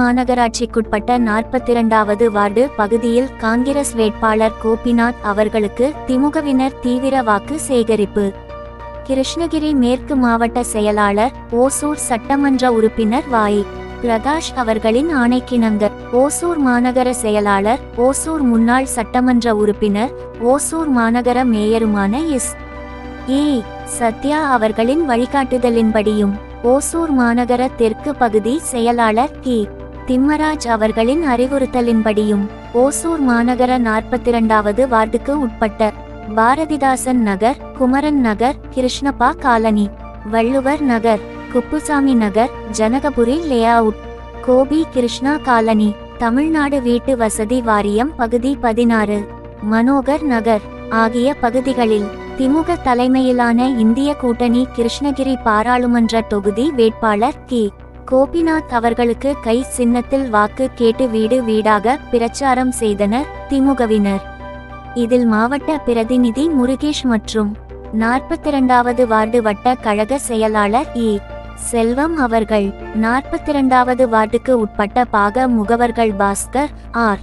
மாநகராட்சிக்குட்பட்ட 42வது வார்டு பகுதியில் காங்கிரஸ் வேட்பாளர் கோபிநாத் அவர்களுக்கு திமுகவினர் தீவிர வாக்கு சேகரிப்பு. கிருஷ்ணகிரி மேற்கு மாவட்ட செயலாளர் ஓசூர் சட்டமன்ற உறுப்பினர் வாய் பிரகாஷ் அவர்களின் ஆணைக்கிணங்க ஓசூர் மாநகர செயலாளர் ஓசூர் முன்னாள் சட்டமன்ற உறுப்பினர் ஓசூர் மாநகர மேயருமான எஸ்.ஏ. சத்யா அவர்களின் வழிகாட்டுதலின்படியும் ஓசூர் மாநகர தெற்கு பகுதி செயலாளர் கே. திம்மராஜ் அவர்களின் அறிவுறுத்தலின்படியும் ஓசூர் மாநகர 42வது வார்டுக்கு உட்பட்ட பாரதிதாசன் நகர், குமரன் நகர், கிருஷ்ணப்பா காலனி, வள்ளுவர் நகர், குப்புசாமி நகர், ஜனகபுரி லேஅவுட், கோபி கிருஷ்ணா காலனி, தமிழ்நாடு வீட்டு வசதி வாரியம் பகுதி 16, மனோகர் நகர் ஆகிய பகுதிகளில் திமுக தலைமையிலான இந்திய கூட்டணி கிருஷ்ணகிரி பாராளுமன்ற தொகுதி வேட்பாளர் கே. கோபிநாத் அவர்களுக்கு கை சின்னத்தில் வாக்கு கேட்டு வீடு வீடாக பிரச்சாரம் செய்தனர் திமுகவினர். இதில் மாவட்ட பிரதிநிதி முருகேஷ் மற்றும் 42வது வார்டு வட்ட கழக செயலாளர் ஏ. செல்வம் அவர்கள், 42வது வார்டுக்கு உட்பட்ட பாக முகவர்கள் பாஸ்கர், ஆர்.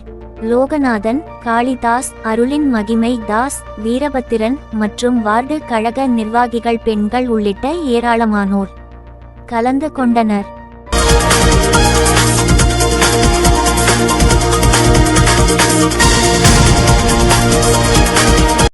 லோகநாதன், காளிதாஸ், அருளின் மகிமை தாஸ், வீரபத்திரன் மற்றும் வார்டு கழக நிர்வாகிகள், பெண்கள் உள்ளிட்ட ஏராளமானோர் கலந்து கொண்டனர்.